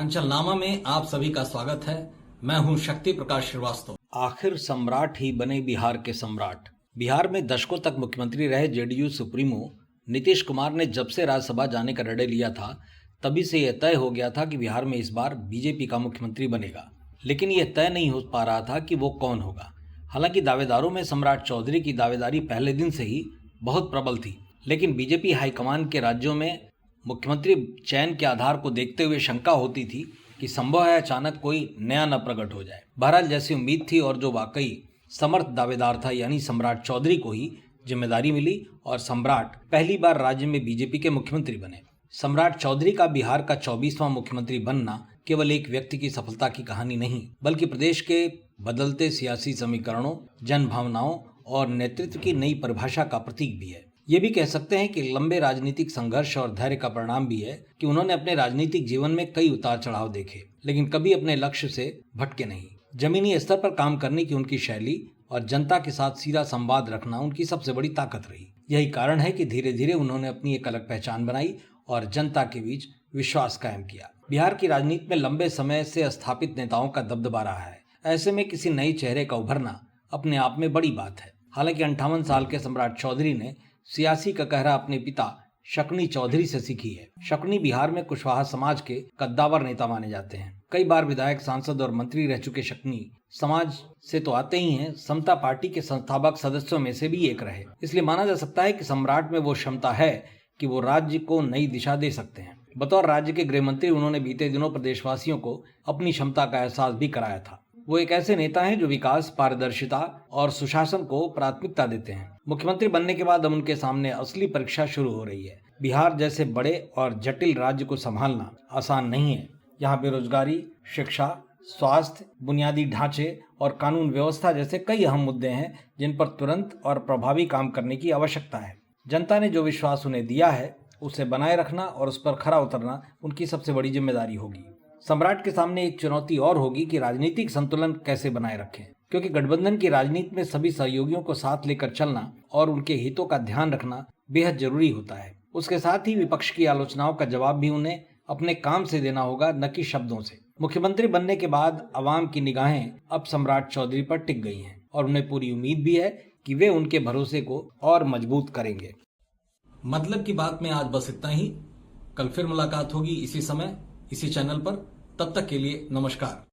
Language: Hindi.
अंचलनामा में आप सभी का स्वागत है। मैं हूं शक्ति प्रकाश श्रीवास्तव। आखिर सम्राट ही बने बिहार के सम्राट। बिहार में दशकों तक मुख्यमंत्री रहे जेडीयू सुप्रीमो नीतीश कुमार ने जब से राज्यसभा जाने का निर्णय लिया था, तभी से यह तय हो गया था कि बिहार में इस बार बीजेपी का मुख्यमंत्री बनेगा। लेकिन यह तय नहीं हो पा रहा था कि वो कौन होगा। हालांकि दावेदारों में सम्राट चौधरी की दावेदारी पहले दिन से ही बहुत प्रबल थी, लेकिन बीजेपी हाईकमान के राज्यों में मुख्यमंत्री चयन के आधार को देखते हुए शंका होती थी कि संभव है अचानक कोई नया न प्रकट हो जाए। बहरहाल जैसी उम्मीद थी और जो वाकई समर्थ दावेदार था, यानी सम्राट चौधरी को ही जिम्मेदारी मिली और सम्राट पहली बार राज्य में बीजेपी के मुख्यमंत्री बने। सम्राट चौधरी का बिहार का 24वां मुख्यमंत्री बनना केवल एक व्यक्ति की सफलता की कहानी नहीं, बल्कि प्रदेश के बदलते सियासी समीकरणों, जन भावनाओं और नेतृत्व की नई परिभाषा का प्रतीक भी है। ये भी कह सकते हैं कि लंबे राजनीतिक संघर्ष और धैर्य का परिणाम भी है कि उन्होंने अपने राजनीतिक जीवन में कई उतार चढ़ाव देखे, लेकिन कभी अपने लक्ष्य से भटके नहीं। जमीनी स्तर पर काम करने की उनकी शैली और जनता के साथ सीधा संवाद रखना उनकी सबसे बड़ी ताकत रही। यही कारण है कि धीरे धीरे उन्होंने अपनी एक अलग पहचान बनाई और जनता के बीच विश्वास कायम किया। बिहार की राजनीति में लंबे समय से स्थापित नेताओं का दबदबा रहा है। ऐसे में किसी नए चेहरे का उभरना अपने आप में बड़ी बात है। हालांकि 58 साल के सम्राट चौधरी ने सियासी का कहरा अपने पिता शकनी चौधरी से सीखी है। शकनी बिहार में कुशवाहा समाज के कद्दावर नेता माने जाते हैं। कई बार विधायक, सांसद और मंत्री रह चुके शकनी समाज से तो आते ही हैं, समता पार्टी के संस्थापक सदस्यों में से भी एक रहे। इसलिए माना जा सकता है कि सम्राट में वो क्षमता है कि वो राज्य को नई दिशा दे सकते हैं। बतौर राज्य के गृह मंत्री उन्होंने बीते दिनों प्रदेशवासियों को अपनी क्षमता का एहसास भी कराया था। वो एक ऐसे नेता हैं जो विकास, पारदर्शिता और सुशासन को प्राथमिकता देते हैं। मुख्यमंत्री बनने के बाद अब उनके सामने असली परीक्षा शुरू हो रही है। बिहार जैसे बड़े और जटिल राज्य को संभालना आसान नहीं है। यहाँ बेरोजगारी, शिक्षा, स्वास्थ्य, बुनियादी ढांचे और कानून व्यवस्था जैसे कई अहम मुद्दे हैं जिन पर तुरंत और प्रभावी काम करने की आवश्यकता है। जनता ने जो विश्वास उन्हें दिया है, उसे बनाए रखना और उस पर खरा उतरना उनकी सबसे बड़ी जिम्मेदारी होगी। सम्राट के सामने एक चुनौती और होगी कि राजनीतिक संतुलन कैसे बनाए रखें, क्योंकि गठबंधन की राजनीति में सभी सहयोगियों को साथ लेकर चलना और उनके हितों का ध्यान रखना बेहद जरूरी होता है। उसके साथ ही विपक्ष की आलोचनाओं का जवाब भी उन्हें अपने काम से देना होगा, न कि शब्दों से। मुख्यमंत्री बनने के बाद आवाम की निगाहें अब सम्राट चौधरी पर टिक गई हैं और उन्हें पूरी उम्मीद भी है कि वे उनके भरोसे को और मजबूत करेंगे। मतलब की बात में आज बस इतना ही। कल फिर मुलाकात होगी इसी समय, इसी चैनल पर। तब तक के लिए नमस्कार।